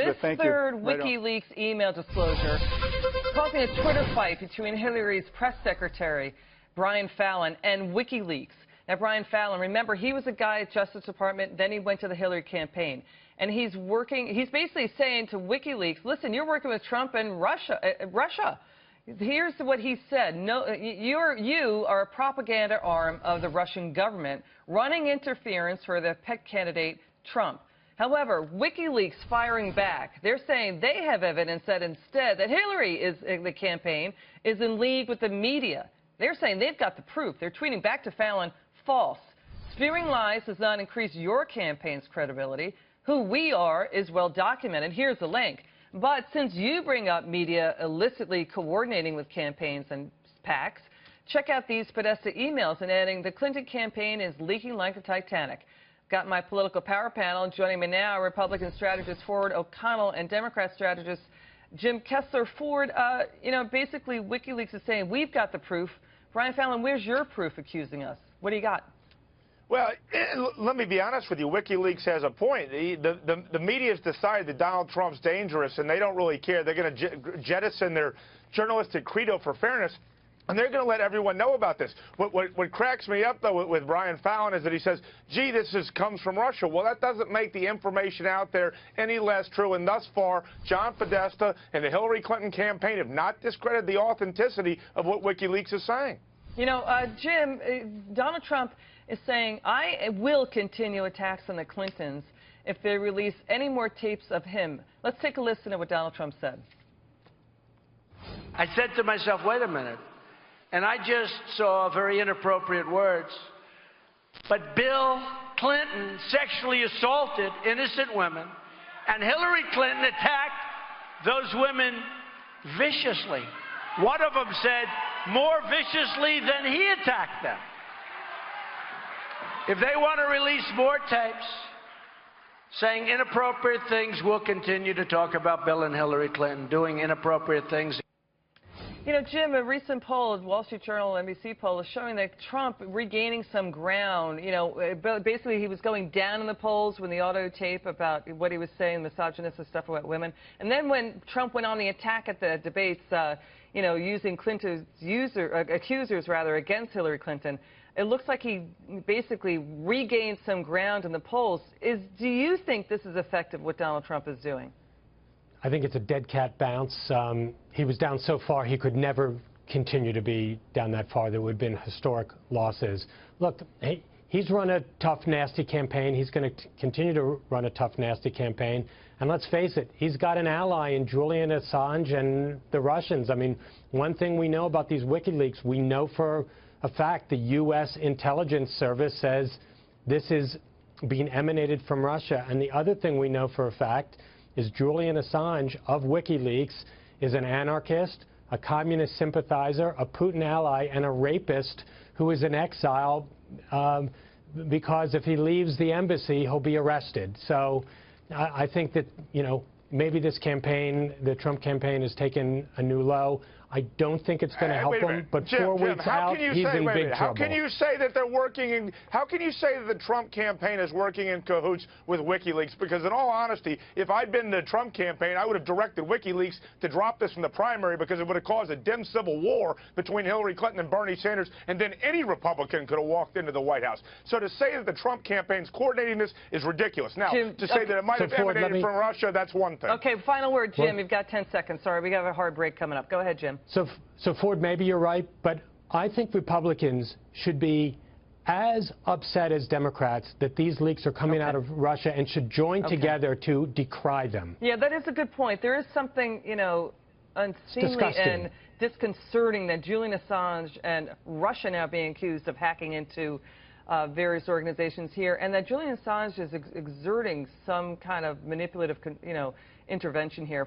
Elizabeth. Thank you. This third Right on. WikiLeaks email disclosure causing a Twitter fight between Hillary's press secretary, Brian Fallon, and WikiLeaks. Now, Brian Fallon, remember, he was a guy at Justice Department, then he went to the Hillary campaign. And he's basically saying to WikiLeaks, listen, you're working with Trump and Russia. Here's what he said. No, you are a propaganda arm of the Russian government running interference for the pet candidate, Trump. However, WikiLeaks firing back. They're saying they have evidence that instead that Hillary the campaign is in league with the media. They're saying they've got the proof. They're tweeting back to Fallon, false. Spewing lies does not increase your campaign's credibility. Who we are is well documented. Here's the link. But since you bring up media illicitly coordinating with campaigns and PACs, check out these Podesta emails and adding, the Clinton campaign is leaking like the Titanic. Got my political power panel. Joining me now, Republican strategist Ford O'Connell and Democrat strategist Jim Kessler. Ford, basically WikiLeaks is saying we've got the proof. Brian Fallon, where's your proof accusing us? What do you got? Well, let me be honest with you. WikiLeaks has a point. The media's decided that Donald Trump's dangerous, and they don't really care. They're going to jettison their journalistic credo for fairness, and they're going to let everyone know about this. What cracks me up, though, with Brian Fallon is that he says, gee, this comes from Russia. Well, that doesn't make the information out there any less true. And thus far, John Podesta and the Hillary Clinton campaign have not discredited the authenticity of what WikiLeaks is saying. You know, Jim, Donald Trump is saying, I will continue attacks on the Clintons if they release any more tapes of him. Let's take a listen to what Donald Trump said. I said to myself, wait a minute. And I just saw very inappropriate words. But Bill Clinton sexually assaulted innocent women, and Hillary Clinton attacked those women viciously. One of them said more viciously than he attacked them. If they want to release more tapes saying inappropriate things, we'll continue to talk about Bill and Hillary Clinton doing inappropriate things. You know, Jim, a recent poll, Wall Street Journal, NBC poll, is showing that Trump regaining some ground. You know, basically he was going down in the polls when the auto tape about what he was saying, misogynistic stuff about women. And then when Trump went on the attack at the debates, using Clinton's accusers against Hillary Clinton, it looks like he basically regained some ground in the polls. Do you think this is effective, what Donald Trump is doing? I think it's a dead cat bounce. He was down so far he could never continue to be down that far. There would have been historic losses. Look, he's run a tough, nasty campaign. He's going to continue to run a tough, nasty campaign. And let's face it, he's got an ally in Julian Assange and the Russians. I mean, one thing we know about these WikiLeaks, we know for a fact the U.S. intelligence service says this is being emanated from Russia. And the other thing we know for a fact is Julian Assange of WikiLeaks is an anarchist, a communist sympathizer, a Putin ally, and a rapist who is in exile because if he leaves the embassy, he'll be arrested. So I think that, maybe this campaign, the Trump campaign, has taken a new low. I don't think it's going to help him, but Jim, 4 weeks out, he's in big trouble. How can you say that they're working in, how can you say that the Trump campaign is working in cahoots with WikiLeaks? Because in all honesty, if I'd been the Trump campaign, I would have directed WikiLeaks to drop this from the primary because it would have caused a dim civil war between Hillary Clinton and Bernie Sanders, and then any Republican could have walked into the White House. So to say that the Trump campaign's coordinating this is ridiculous. Now, to say that it might have emanated from Russia, that's one thing. Okay, final word, Jim. You've got 10 seconds. Sorry, we got a hard break coming up. Go ahead, Jim. So Ford, maybe you're right, but I think Republicans should be as upset as Democrats that these leaks are coming out of Russia and should join together to decry them. Yeah, that is a good point. There is something, unseemly and disconcerting that Julian Assange and Russia now being accused of hacking into various organizations here, and that Julian Assange is exerting some kind of manipulative, intervention here.